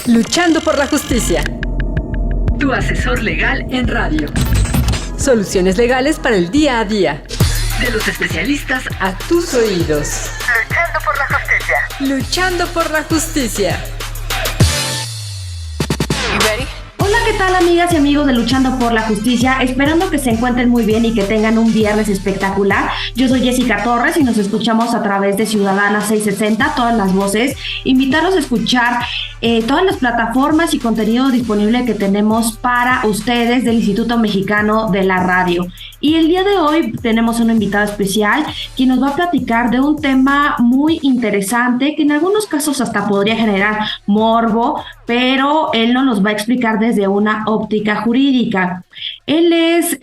Luchando por la justicia. Tu asesor legal en radio. Soluciones legales para el día a día. De los especialistas a tus oídos. Luchando por la justicia. Luchando por la justicia. Hola, ¿qué tal, amigas y amigos de Luchando por la Justicia? Esperando que se encuentren muy bien y que tengan un viernes espectacular. Yo soy Jessica Torres y nos escuchamos a través de Ciudadana 660, todas las voces. Invitarlos a escuchar todas las plataformas y contenido disponible que tenemos para ustedes del Instituto Mexicano de la Radio. Y el día de hoy tenemos una invitada especial quien nos va a platicar de un tema muy interesante que en algunos casos hasta podría generar morbo, pero él nos va a explicar desde una óptica jurídica. Él es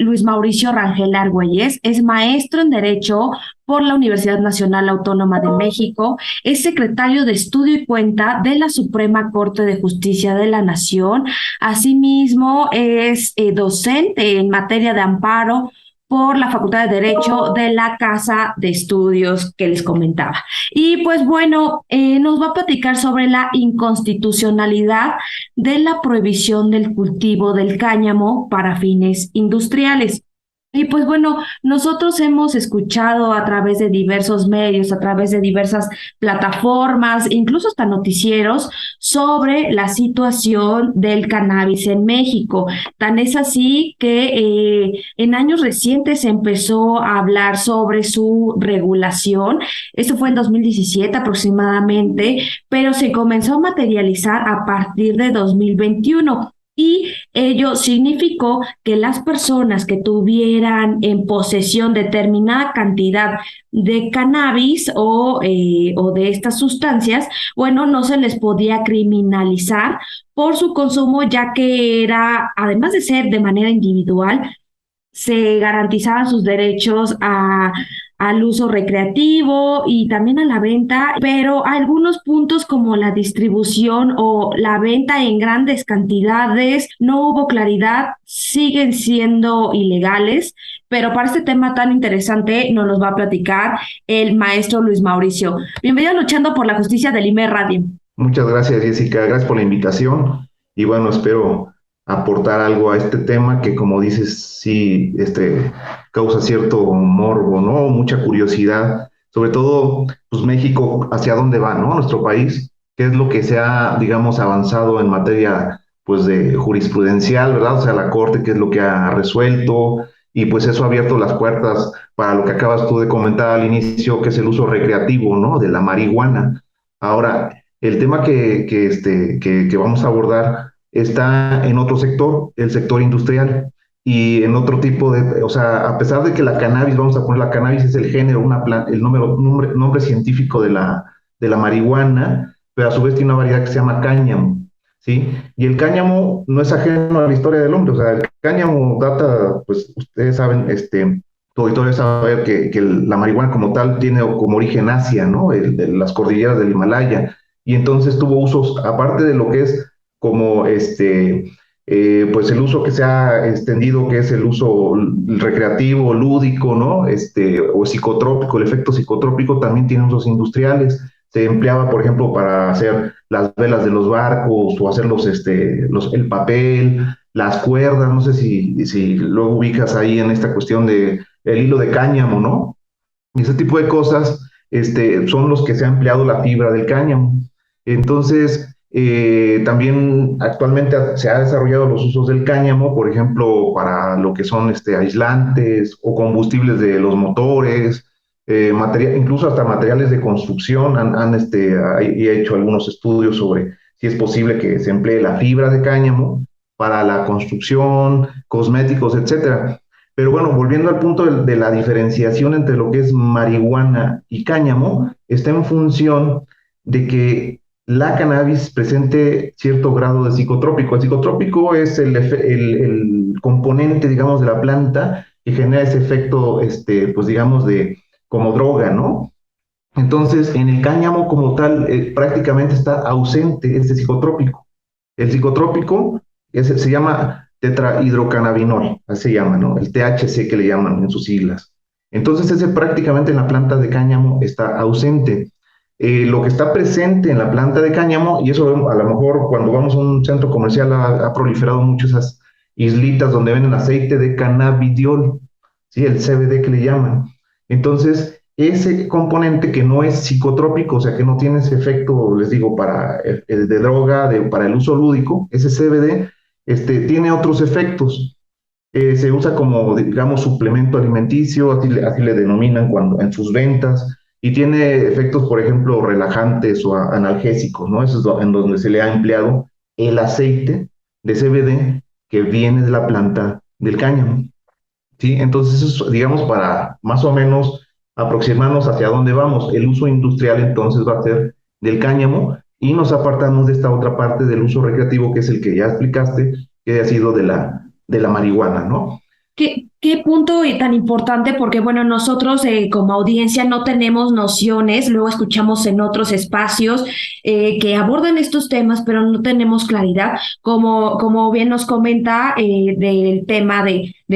Luis Mauricio Rangel Argüelles, es maestro en Derecho por la Universidad Nacional Autónoma de México, es secretario de Estudio y Cuenta de la Suprema Corte de Justicia de la Nación, asimismo es docente en materia de amparo por la Facultad de Derecho de la Casa de Estudios que les comentaba. Y pues bueno, nos va a platicar sobre la inconstitucionalidad de la prohibición del cultivo del cáñamo para fines industriales. Y pues bueno, nosotros hemos escuchado a través de diversos medios, a través de diversas plataformas, incluso hasta noticieros, sobre la situación del cannabis en México. Tan es así que en años recientes se empezó a hablar sobre su regulación. Esto fue en 2017 aproximadamente, pero se comenzó a materializar a partir de 2021. Y ello significó que las personas que tuvieran en posesión determinada cantidad de cannabis o de estas sustancias, bueno, no se les podía criminalizar por su consumo, ya que era, además de ser de manera individual, se garantizaban sus derechos al uso recreativo y también a la venta, pero algunos puntos como la distribución o la venta en grandes cantidades no hubo claridad, siguen siendo ilegales, pero para este tema tan interesante nos los va a platicar el maestro Luis Mauricio. Bienvenido a Luchando por la Justicia del IME Radio. Muchas gracias, Jessica, gracias por la invitación y bueno, espero aportar algo a este tema que, como dices, sí causa cierto morbo, ¿no? Mucha curiosidad, sobre todo, pues México, hacia dónde va, ¿no? Nuestro país, qué es lo que se ha, digamos, avanzado en materia, pues, de jurisprudencial, ¿verdad? O sea, la Corte, qué es lo que ha resuelto, y pues eso ha abierto las puertas para lo que acabas tú de comentar al inicio, que es el uso recreativo, ¿no? De la marihuana. Ahora, el tema que vamos a abordar está en otro sector, el sector industrial, y en otro tipo de, o sea, a pesar de que la cannabis, vamos a poner la cannabis es el género, el nombre científico de la marihuana, pero a su vez tiene una variedad que se llama cáñamo, ¿sí? Y el cáñamo no es ajeno a la historia del hombre, o sea, el cáñamo data, pues ustedes saben, tu auditorio sabe que la marihuana como tal tiene como origen Asia, ¿no? De las cordilleras del Himalaya, y entonces tuvo usos, aparte de lo que es como pues el uso que se ha extendido, que es el uso recreativo, lúdico, ¿no? O psicotrópico, el efecto psicotrópico también tiene usos industriales. Se empleaba, por ejemplo, para hacer las velas de los barcos o hacer el papel, las cuerdas, no sé si luego ubicas ahí en esta cuestión de el hilo de cáñamo, ¿no? Y ese tipo de cosas son los que se ha empleado la fibra del cáñamo. Entonces, también actualmente se ha desarrollado los usos del cáñamo, por ejemplo, para lo que son aislantes o combustibles de los motores, incluso hasta materiales de construcción. Han hecho algunos estudios sobre si es posible que se emplee la fibra de cáñamo para la construcción, cosméticos, etcétera. Pero bueno, volviendo al punto de la diferenciación entre lo que es marihuana y cáñamo, está en función de que la cannabis presente cierto grado de psicotrópico. El psicotrópico es el componente, digamos, de la planta que genera ese efecto, pues digamos, como droga, ¿no? Entonces, en el cáñamo como tal, prácticamente está ausente este psicotrópico. El psicotrópico se llama tetrahidrocannabinol, así se llama, ¿no? El THC que le llaman en sus siglas. Entonces, ese prácticamente en la planta de cáñamo está ausente. lo que está presente en la planta de cáñamo, y eso a lo mejor cuando vamos a un centro comercial ha proliferado mucho esas islitas donde venden aceite de cannabidiol, ¿sí? El CBD que le llaman. Entonces, ese componente que no es psicotrópico, o sea, que no tiene ese efecto, les digo, para de droga, para el uso lúdico, ese CBD, tiene otros efectos. Se usa como, digamos, suplemento alimenticio, así le denominan en sus ventas, y tiene efectos, por ejemplo, relajantes o analgésicos, ¿no? Eso es en donde se le ha empleado el aceite de CBD que viene de la planta del cáñamo, ¿sí? Entonces, eso es, digamos, para más o menos aproximarnos hacia dónde vamos. El uso industrial, entonces, va a ser del cáñamo, y nos apartamos de esta otra parte del uso recreativo, que es el que ya explicaste, que ha sido de la marihuana, ¿no? ¿Qué punto tan importante? Porque, bueno, nosotros como audiencia no tenemos nociones, luego escuchamos en otros espacios que abordan estos temas, pero no tenemos claridad, como bien nos comenta del tema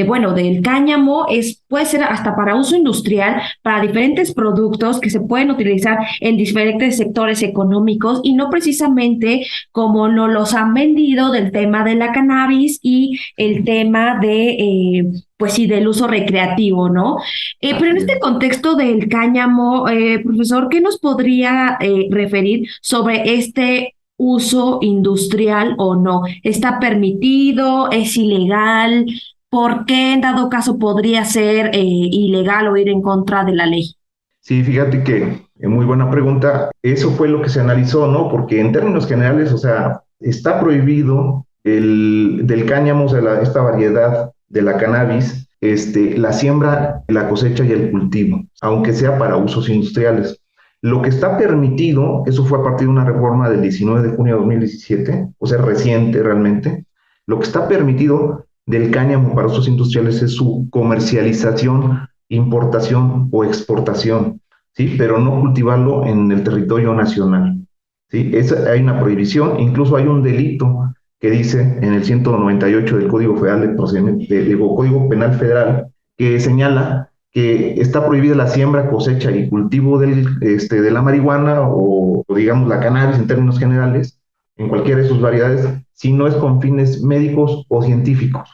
bueno, del cáñamo, puede ser hasta para uso industrial, para diferentes productos que se pueden utilizar en diferentes sectores económicos y no precisamente como nos los han vendido del tema de la cannabis y el tema de pues sí, del uso recreativo, ¿no? Pero en este contexto del cáñamo, profesor, ¿qué nos podría referir sobre este uso industrial o no? ¿Está permitido? ¿Es ilegal? ¿Por qué en dado caso podría ser ilegal o ir en contra de la ley? Sí, fíjate que muy buena pregunta. Eso fue lo que se analizó, ¿no? Porque en términos generales, o sea, está prohibido del cáñamo, o sea, esta variedad de la cannabis, la siembra, la cosecha y el cultivo, aunque sea para usos industriales. Lo que está permitido, eso fue a partir de una reforma del 19 de junio de 2017, o sea, reciente realmente. Lo que está permitido del cáñamo para usos industriales es su comercialización, importación o exportación, ¿sí? Pero no cultivarlo en el territorio nacional, ¿sí? Hay una prohibición, incluso hay un delito que dice en el 198 del Código Federal Código Penal Federal, que señala que está prohibida la siembra, cosecha y cultivo de la marihuana o digamos la cannabis en términos generales, en cualquiera de sus variedades, si no es con fines médicos o científicos.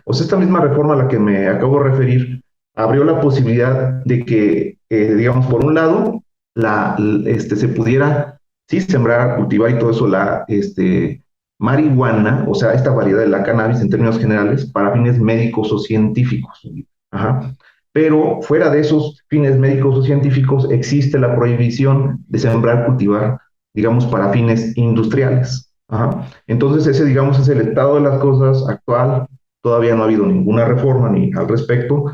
O sea, esta misma reforma a la que me acabo de referir abrió la posibilidad de que, digamos, por un lado, se pudiera, sí, sembrar, cultivar y todo eso, marihuana, o sea, esta variedad de la cannabis en términos generales, para fines médicos o científicos. Ajá. Pero fuera de esos fines médicos o científicos existe la prohibición de sembrar, cultivar, digamos, para fines industriales. Ajá. Entonces ese, digamos, es el estado de las cosas actual. Todavía no ha habido ninguna reforma ni al respecto,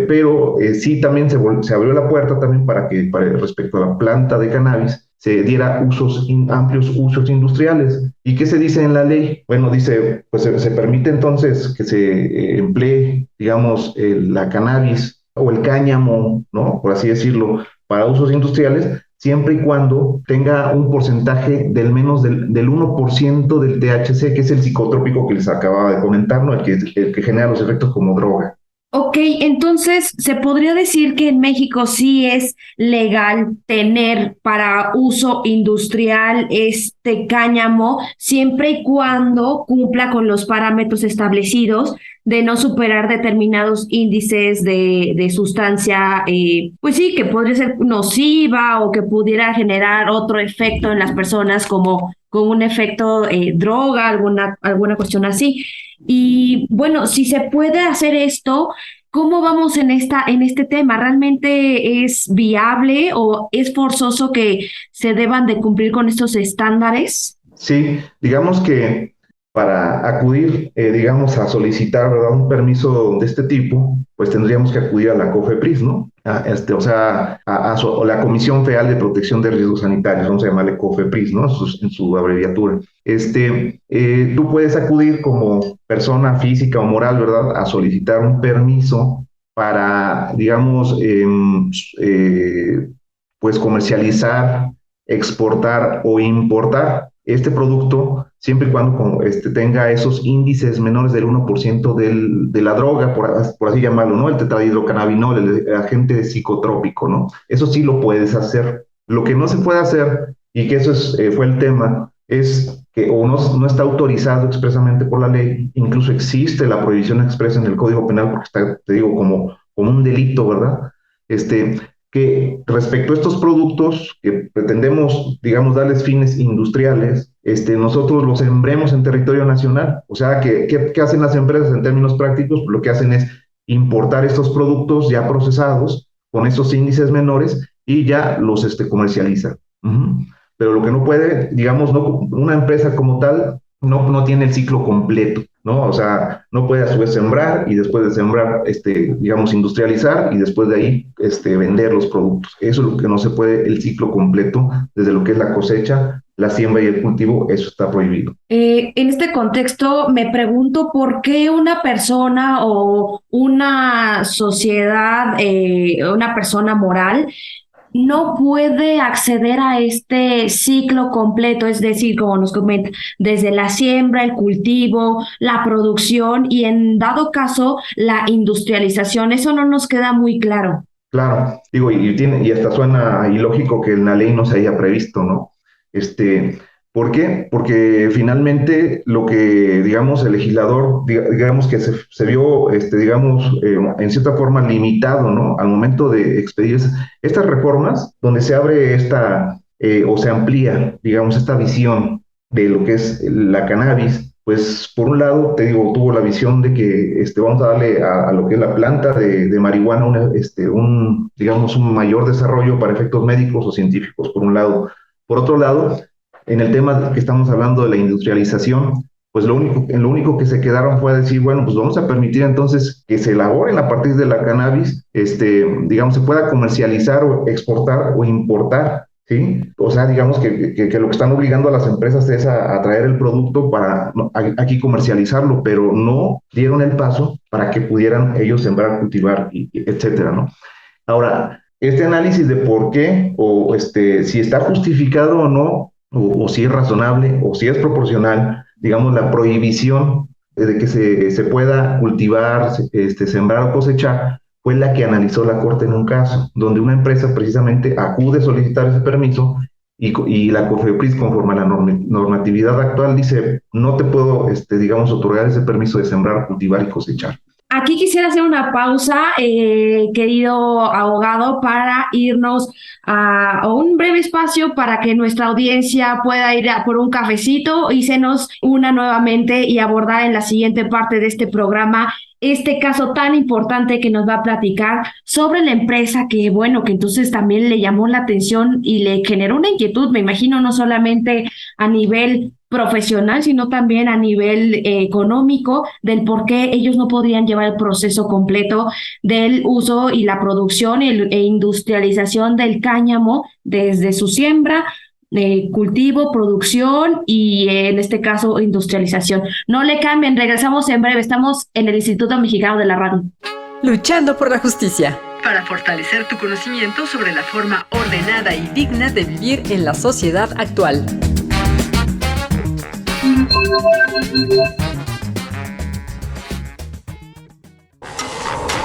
pero sí también se abrió la puerta también para que respecto a la planta de cannabis se diera amplios usos industriales. ¿Y qué se dice en la ley? Bueno, dice, pues se permite entonces que se emplee, digamos, la cannabis o el cáñamo, ¿no? Por así decirlo, para usos industriales, siempre y cuando tenga un porcentaje del menos del 1% del THC, que es el psicotrópico que les acababa de comentar, ¿no? El que genera los efectos como droga. Ok, entonces se podría decir que en México sí es legal tener para uso industrial este cáñamo siempre y cuando cumpla con los parámetros establecidos de no superar determinados índices de sustancia, pues sí, que podría ser nociva o que pudiera generar otro efecto en las personas como un efecto droga, alguna cuestión así. Y bueno, si se puede hacer esto, ¿cómo vamos en este tema? ¿Realmente es viable o es forzoso que se deban de cumplir con estos estándares? Sí, digamos que para acudir, digamos, a solicitar, ¿verdad?, un permiso de este tipo, pues tendríamos que acudir a la COFEPRIS, ¿no? O sea, a la Comisión Federal de Protección de Riesgos Sanitarios, vamos a llamarle COFEPRIS, ¿no? En su abreviatura. Tú puedes acudir como persona física o moral, ¿verdad?, a solicitar un permiso para, digamos, pues comercializar, exportar o importar este producto, siempre y cuando tenga esos índices menores del 1% de la droga, por así llamarlo, ¿no? El tetrahidrocannabinol, el agente psicotrópico, ¿no? Eso sí lo puedes hacer, Lo que no se puede hacer, y que eso fue el tema, es que o no está autorizado expresamente por la ley, incluso existe la prohibición expresa en el Código Penal, porque está, te digo, como un delito, ¿verdad? Que respecto a estos productos que pretendemos, digamos, darles fines industriales, nosotros los sembremos en territorio nacional. O sea, ¿qué hacen las empresas en términos prácticos? Lo que hacen es importar estos productos ya procesados con estos índices menores y ya los comercializan. Pero lo que no puede, digamos, una empresa como tal no tiene el ciclo completo, ¿no? O sea, no puede a su vez sembrar y después de sembrar, digamos, industrializar y después de ahí vender los productos. Eso es lo que no se puede, el ciclo completo, desde lo que es la cosecha, la siembra y el cultivo, eso está prohibido. En este contexto me pregunto por qué una persona o una sociedad, una persona moral, no puede acceder a este ciclo completo, es decir, como nos comenta, desde la siembra, el cultivo, la producción y en dado caso la industrialización. Eso no nos queda muy claro. Claro, digo, y hasta suena ilógico que en la ley no se haya previsto, ¿no? ¿Por qué? Porque finalmente lo que, digamos, el legislador, digamos que se vio, digamos, en cierta forma limitado, ¿no? Al momento de expedir estas reformas, donde se abre o se amplía, digamos, esta visión de lo que es la cannabis, pues por un lado, te digo, tuvo la visión de que vamos a darle a lo que es la planta de marihuana digamos, un mayor desarrollo para efectos médicos o científicos, por un lado. Por otro lado, en el tema que estamos hablando de la industrialización, pues lo único que se quedaron fue decir, bueno, pues vamos a permitir entonces que se elaboren a partir de la cannabis, digamos, se pueda comercializar o exportar o importar, ¿sí? O sea, digamos que lo que están obligando a las empresas es a traer el producto para aquí comercializarlo, pero no dieron el paso para que pudieran ellos sembrar, cultivar, etcétera, ¿no? Ahora, este análisis de por qué, o si está justificado o no, o si es razonable, o si es proporcional, digamos, la prohibición de que se pueda cultivar, sembrar o cosechar, fue la que analizó la Corte en un caso, donde una empresa precisamente acude a solicitar ese permiso y la COFEPRIS, conforme a la normatividad actual, dice, no te puedo, digamos, otorgar ese permiso de sembrar, cultivar y cosechar. Aquí quisiera hacer una pausa, querido abogado, para irnos a un breve espacio para que nuestra audiencia pueda ir a por un cafecito y se nos una nuevamente y abordar en la siguiente parte de este programa este caso tan importante que nos va a platicar sobre la empresa que, bueno, que entonces también le llamó la atención y le generó una inquietud, me imagino, no solamente a nivel profesional, sino también a nivel económico, del por qué ellos no podían llevar el proceso completo del uso y la producción e industrialización del cáñamo desde su siembra, cultivo, producción y en este caso industrialización. No le cambien, regresamos en breve, estamos en el Instituto Mexicano de la Radio. Luchando por la justicia. Para fortalecer tu conocimiento sobre la forma ordenada y digna de vivir en la sociedad actual.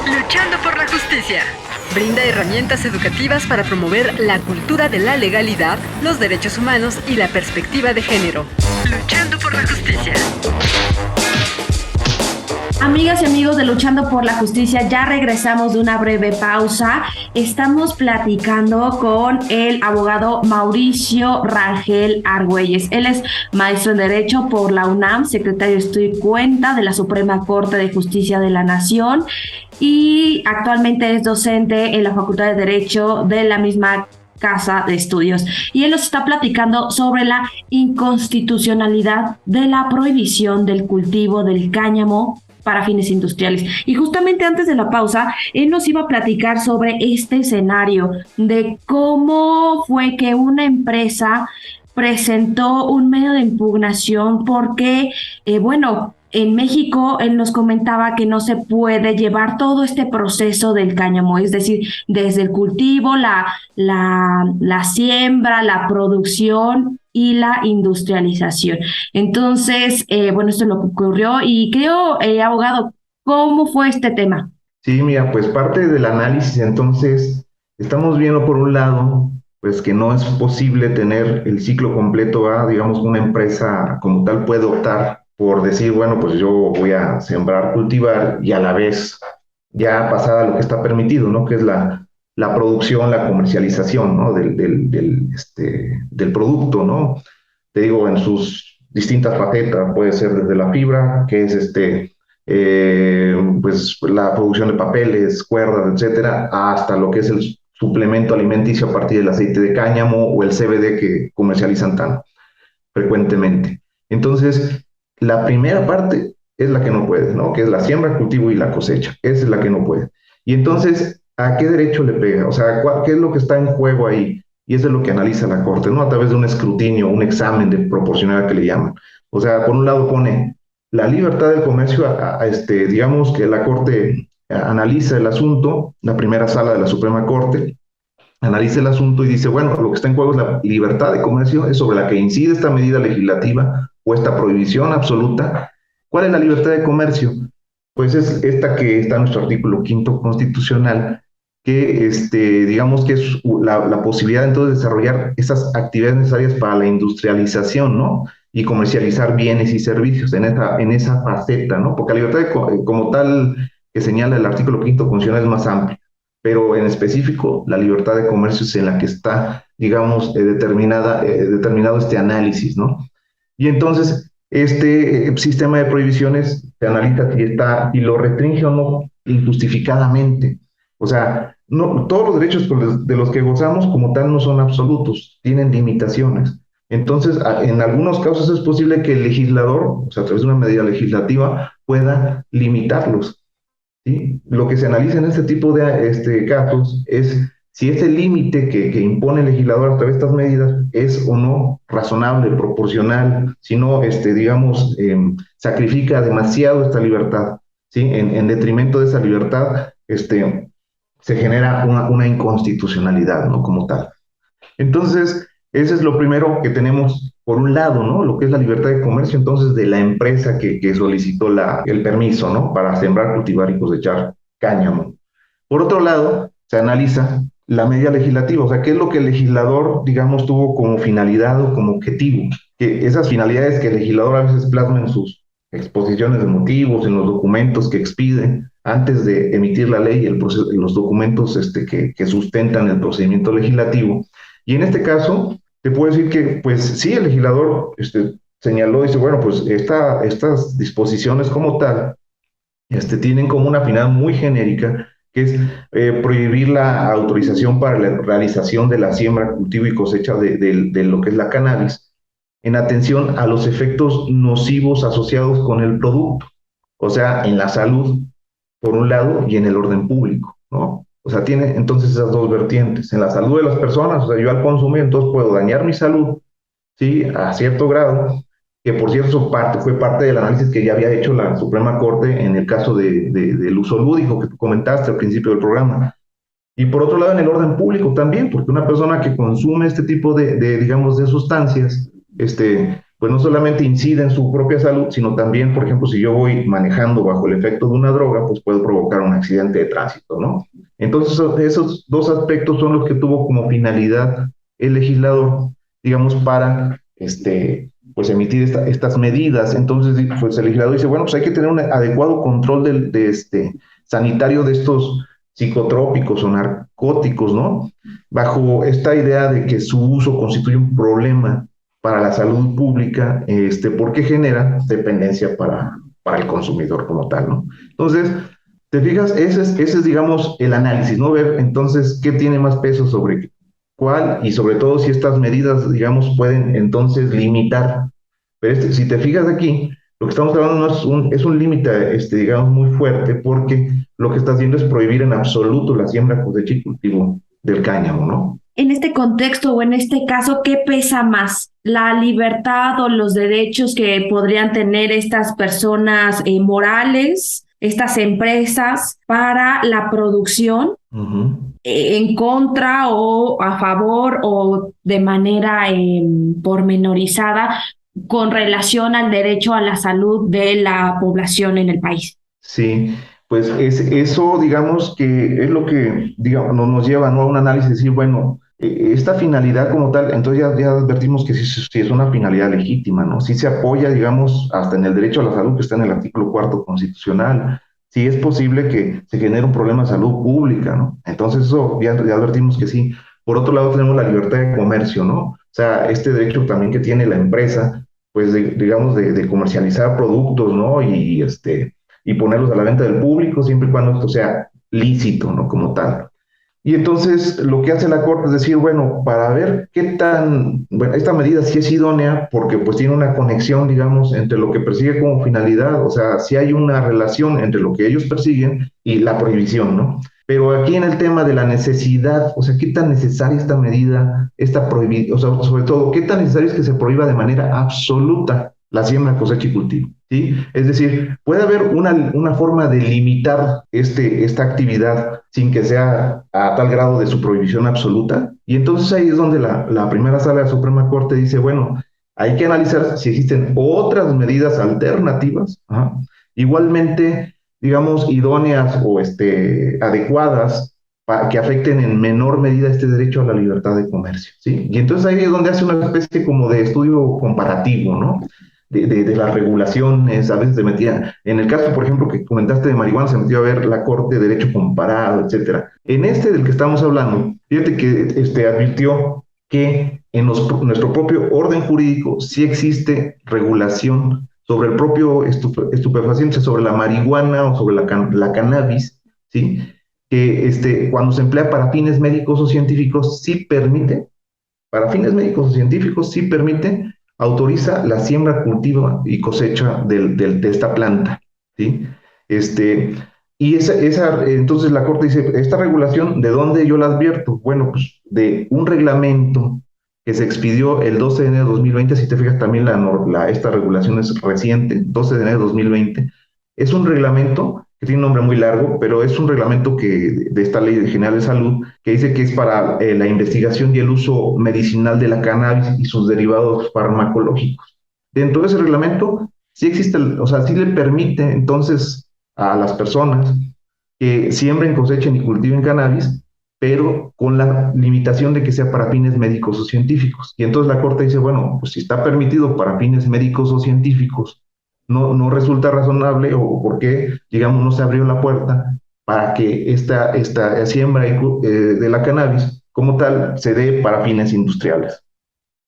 Luchando por la justicia. Brinda herramientas educativas para promover la cultura de la legalidad, los derechos humanos y la perspectiva de género. Luchando por la justicia. Amigas y amigos de Luchando por la Justicia, ya regresamos de una breve pausa. Estamos platicando con el abogado Mauricio Rangel Argüelles. Él es maestro en Derecho por la UNAM, secretario de Estudio y Cuenta de la Suprema Corte de Justicia de la Nación y actualmente es docente en la Facultad de Derecho de la misma casa de estudios. Y él nos está platicando sobre la inconstitucionalidad de la prohibición del cultivo del cáñamo para fines industriales. Y justamente antes de la pausa, él nos iba a platicar sobre este escenario de cómo fue que una empresa presentó un medio de impugnación porque, en México él nos comentaba que no se puede llevar todo este proceso del cáñamo, es decir, desde el cultivo, la siembra, la producción y la industrialización. Entonces, esto es lo que ocurrió y creo, abogado, ¿cómo fue este tema? Sí, mira, pues parte del análisis entonces, estamos viendo por un lado pues que no es posible tener el ciclo completo a, digamos, una empresa como tal puede optar por decir, bueno, pues yo voy a sembrar, cultivar y a la vez ya pasada lo que está permitido, ¿no? Que es la producción, la comercialización, ¿no? Del producto, ¿no? Te digo, en sus distintas facetas, puede ser desde la fibra, que es pues la producción de papeles, cuerdas, etcétera, hasta lo que es el suplemento alimenticio a partir del aceite de cáñamo o el CBD que comercializan tan frecuentemente. Entonces, la primera parte es la que no puede, ¿no? Que es la siembra, cultivo y la cosecha. Esa es la que no puede. Y entonces, ¿a qué derecho le pega? O sea, ¿qué es lo que está en juego ahí? Y eso es lo que analiza la Corte, ¿no? A través de un escrutinio, un examen de proporcionalidad que le llaman. O sea, por un lado pone la libertad del comercio, digamos que la Corte analiza el asunto, la primera sala de la Suprema Corte, analiza el asunto y dice, bueno, lo que está en juego es la libertad de comercio, es sobre la que incide esta medida legislativa o esta prohibición absoluta. ¿Cuál es la libertad de comercio? Pues es esta que está en nuestro artículo 5º constitucional, que digamos que es la posibilidad entonces de desarrollar esas actividades necesarias para la industrialización, ¿no? Y comercializar bienes y servicios en esa faceta, ¿no? Porque la libertad como tal que señala el artículo 5º constitucional es más amplia, pero en específico la libertad de comercio es en la que está, digamos, determinado este análisis, ¿no? Y entonces este sistema de prohibiciones se analiza si lo restringe o no injustificadamente. O sea, no, todos los derechos de los que gozamos como tal no son absolutos, tienen limitaciones. Entonces, en algunos casos es posible que el legislador, o sea, a través de una medida legislativa, pueda limitarlos, ¿sí? Lo que se analiza en este tipo de casos es si ese límite que impone el legislador a través de estas medidas es o no razonable, proporcional, si no, digamos, sacrifica demasiado esta libertad, ¿sí? En detrimento de esa libertad, se genera una inconstitucionalidad, ¿no? Como tal. Entonces, ese es lo primero que tenemos, por un lado, ¿no? Lo que es la libertad de comercio, entonces, de la empresa que solicitó el permiso, ¿no? Para sembrar, cultivar y cosechar cáñamo. Por otro lado, se analiza la medida legislativa, o sea, qué es lo que el legislador, digamos, tuvo como finalidad o como objetivo. Que esas finalidades que el legislador a veces plasma en sus exposiciones de motivos, en los documentos que expide antes de emitir la ley, los documentos que sustentan el procedimiento legislativo. Y en este caso, te puedo decir que, pues sí, el legislador señaló, dice, bueno, pues estas disposiciones como tal, tienen como una finalidad muy genérica, que es prohibir la autorización para la realización de la siembra, cultivo y cosecha de lo que es la cannabis, en atención a los efectos nocivos asociados con el producto, o sea, en la salud, por un lado, y en el orden público, ¿no? O sea, tiene entonces esas dos vertientes. En la salud de las personas, o sea, yo al consumir, entonces puedo dañar mi salud, ¿sí? A cierto grado, que por cierto fue parte del análisis que ya había hecho la Suprema Corte en el caso del uso lúdico que tú comentaste al principio del programa. Y por otro lado, en el orden público también, porque una persona que consume este tipo digamos, de sustancias, pues no solamente incide en su propia salud, sino también, por ejemplo, si yo voy manejando bajo el efecto de una droga, pues puedo provocar un accidente de tránsito, ¿no? Entonces, esos dos aspectos son los que tuvo como finalidad el legislador, digamos, para, pues emitir estas medidas. Entonces, pues el legislador dice, bueno, pues hay que tener un adecuado control sanitario de estos psicotrópicos o narcóticos, ¿no? Bajo esta idea de que su uso constituye un problema para la salud pública, porque genera dependencia para el consumidor como tal, ¿no? Entonces, te fijas, ese es, digamos, el análisis, ¿no? Ver entonces qué tiene más peso sobre cuál y sobre todo si estas medidas, digamos, pueden entonces limitar. Pero si te fijas aquí, lo que estamos hablando es un límite, digamos, muy fuerte, porque lo que está haciendo es prohibir en absoluto la siembra, cosecha y cultivo del cáñamo, ¿no? En este contexto o en este caso, ¿qué pesa más? ¿La libertad o los derechos que podrían tener estas personas morales, estas empresas, para la producción, en contra o a favor o de manera pormenorizada con relación al derecho a la salud de la población en el país? Sí, pues eso, digamos, que es lo que, digamos, nos lleva, ¿no?, a un análisis de decir, bueno, esta finalidad como tal, entonces ya advertimos que sí es una finalidad legítima, ¿no? Sí se apoya, digamos, hasta en el derecho a la salud que está en el artículo 4 constitucional. Sí es posible que se genere un problema de salud pública, ¿no? Entonces eso ya advertimos que sí. Por otro lado tenemos la libertad de comercio, ¿no? O sea, este derecho también que tiene la empresa, pues digamos, de comercializar productos, ¿no? Y ponerlos a la venta del público siempre y cuando esto sea lícito, ¿no? Como tal. Y entonces lo que hace la Corte es decir, bueno, para ver qué tan, bueno, esta medida sí es idónea porque pues tiene una conexión, digamos, entre lo que persigue como finalidad, o sea, sí hay una relación entre lo que ellos persiguen y la prohibición, ¿no? Pero aquí en el tema de la necesidad, o sea, qué tan necesaria esta medida, esta prohibición, o sea, sobre todo, qué tan necesario es que se prohíba de manera absoluta la siembra, cosecha y cultivo, ¿sí? Es decir, puede haber una forma de limitar esta actividad sin que sea a tal grado de su prohibición absoluta, y entonces ahí es donde la primera sala de la Suprema Corte dice, bueno, hay que analizar si existen otras medidas alternativas, ajá, igualmente, digamos, idóneas o adecuadas que afecten en menor medida este derecho a la libertad de comercio, ¿sí? Y entonces ahí es donde hace una especie como de estudio comparativo, ¿no? De las regulaciones, a veces se metía, en el caso, por ejemplo, que comentaste de marihuana, se metió a ver la Corte de Derecho Comparado, etcétera. En del que estamos hablando, fíjate que advirtió que en nuestro propio orden jurídico sí existe regulación sobre el propio estupefaciente, sobre la marihuana o sobre la cannabis, ¿sí? Que cuando se emplea para fines médicos o científicos, sí permite, para fines médicos o científicos, sí permite, autoriza la siembra, cultivo y cosecha de esta planta, ¿sí? Entonces la Corte dice, esta regulación, ¿de dónde yo la advierto? Bueno, pues de un reglamento que se expidió el 12 de enero de 2020, si te fijas también esta regulación es reciente, 12 de enero de 2020, es un reglamento que tiene un nombre muy largo, pero es un reglamento de esta Ley General de Salud que dice que es para la investigación y el uso medicinal de la cannabis y sus derivados farmacológicos. Dentro de ese reglamento sí existe, o sea, sí le permite entonces a las personas que siembren, cosechen y cultiven cannabis, pero con la limitación de que sea para fines médicos o científicos. Y entonces la Corte dice, bueno, pues si está permitido para fines médicos o científicos, no resulta razonable o por qué, digamos, no se abrió la puerta para que esta siembra de la cannabis como tal se dé para fines industriales.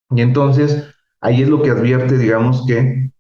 Y entonces ahí es lo que advierte, digamos, que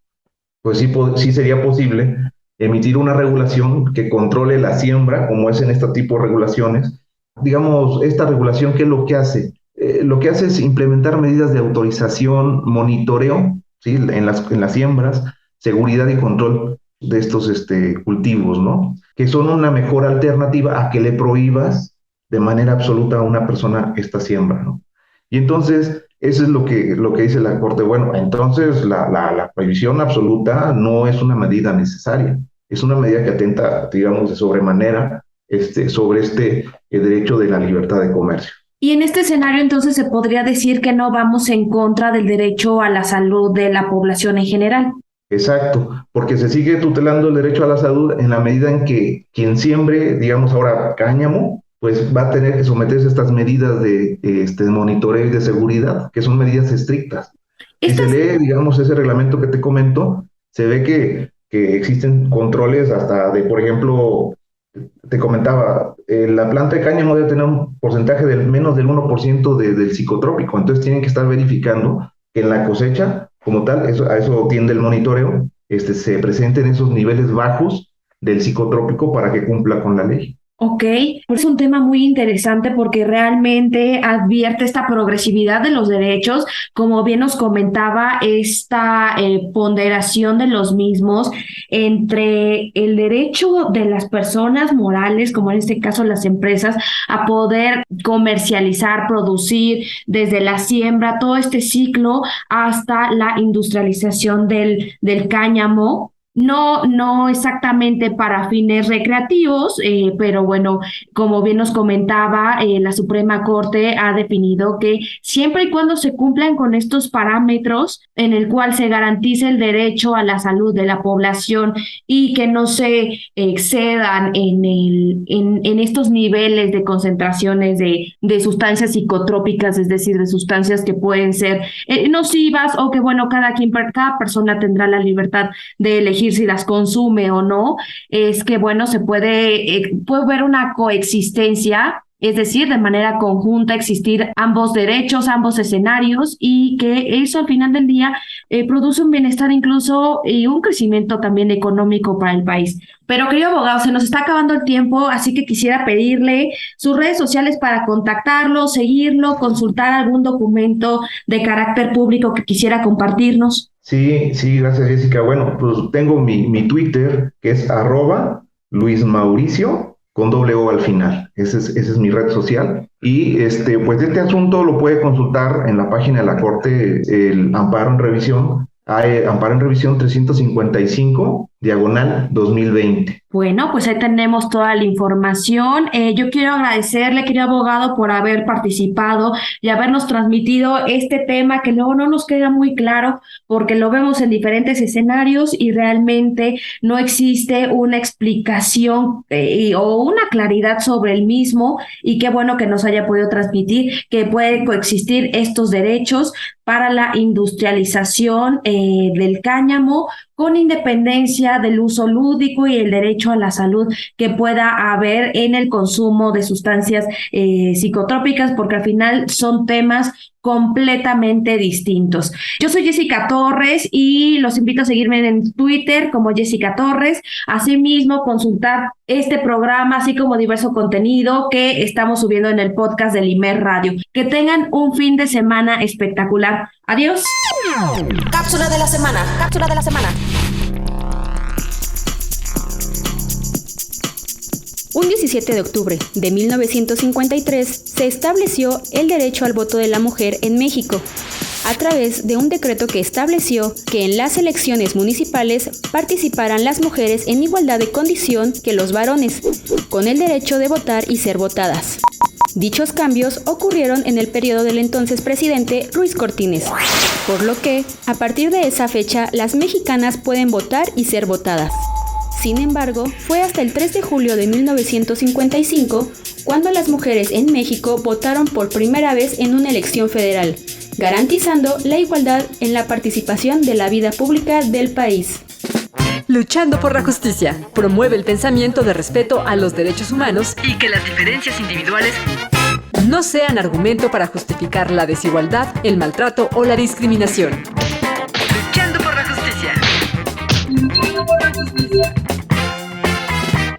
pues sí sería posible emitir una regulación que controle la siembra, como es en este tipo de regulaciones. Digamos, esta regulación, ¿qué es lo que hace? Lo que hace es implementar medidas de autorización, monitoreo, ¿sí? en las siembras, seguridad y control de estos cultivos, ¿no? Que son una mejor alternativa a que le prohíbas de manera absoluta a una persona esta siembra, ¿no? Y entonces, eso es lo que dice la Corte. Bueno, entonces la prohibición absoluta no es una medida necesaria, es una medida que atenta, digamos, de sobremanera sobre derecho de la libertad de comercio. Y en este escenario, entonces, se podría decir que no vamos en contra del derecho a la salud de la población en general. Exacto, porque se sigue tutelando el derecho a la salud en la medida en que quien siembre, digamos ahora cáñamo, pues va a tener que someterse a estas medidas de monitoreo y de seguridad, que son medidas estrictas. Si se lee, digamos, ese reglamento que te comento, se ve que existen controles hasta de, por ejemplo, te comentaba, la planta de cáñamo debe tener un porcentaje del menos del 1% del psicotrópico, entonces tienen que estar verificando que en la cosecha, como tal, a eso tiende el monitoreo, se presenten esos niveles bajos del psicotrópico para que cumpla con la ley. Ok, es un tema muy interesante porque realmente advierte esta progresividad de los derechos, como bien nos comentaba, esta ponderación de los mismos entre el derecho de las personas morales, como en este caso las empresas, a poder comercializar, producir desde la siembra, todo este ciclo hasta la industrialización del cáñamo, No exactamente para fines recreativos, pero bueno, como bien nos comentaba, la Suprema Corte ha definido que siempre y cuando se cumplan con estos parámetros en el cual se garantice el derecho a la salud de la población y que no se excedan en estos niveles de concentraciones de sustancias psicotrópicas, es decir, de sustancias que pueden ser nocivas o que, bueno, cada persona tendrá la libertad de elegir si las consume o no, es que, bueno, se puede haber una coexistencia, es decir, de manera conjunta existir ambos derechos, ambos escenarios, y que eso al final del día produce un bienestar incluso y un crecimiento también económico para el país. Pero, querido abogado, se nos está acabando el tiempo, así que quisiera pedirle sus redes sociales para contactarlo, seguirlo, consultar algún documento de carácter público que quisiera compartirnos. Sí, gracias, Jessica. Bueno, pues tengo mi Twitter, que es @LuisMauricio, con doble O al final. Esa es mi red social. Y pues este asunto lo puede consultar en la página de la Corte, el amparo en revisión. Hay amparo en revisión 355/2020. Bueno, pues ahí tenemos toda la información. Yo quiero agradecerle, querido abogado, por haber participado y habernos transmitido este tema que luego no nos queda muy claro porque lo vemos en diferentes escenarios y realmente no existe una explicación o una claridad sobre el mismo, y qué bueno que nos haya podido transmitir que pueden coexistir estos derechos para la industrialización del cáñamo con independencia del uso lúdico y el derecho a la salud que pueda haber en el consumo de sustancias psicotrópicas, porque al final son temas completamente distintos. Yo soy Jessica Torres y los invito a seguirme en Twitter como Jessica Torres. Asimismo, consultar este programa, así como diverso contenido que estamos subiendo en el podcast del Imer Radio. Que tengan un fin de semana espectacular. Adiós. Cápsula de la semana. Un 17 de octubre de 1953 se estableció el derecho al voto de la mujer en México, a través de un decreto que estableció que en las elecciones municipales participarán las mujeres en igualdad de condición que los varones, con el derecho de votar y ser votadas. Dichos cambios ocurrieron en el periodo del entonces presidente Ruiz Cortines, por lo que, a partir de esa fecha, las mexicanas pueden votar y ser votadas. Sin embargo, fue hasta el 3 de julio de 1955 cuando las mujeres en México votaron por primera vez en una elección federal, garantizando la igualdad en la participación de la vida pública del país. Luchando por la justicia, promueve el pensamiento de respeto a los derechos humanos y que las diferencias individuales no sean argumento para justificar la desigualdad, el maltrato o la discriminación.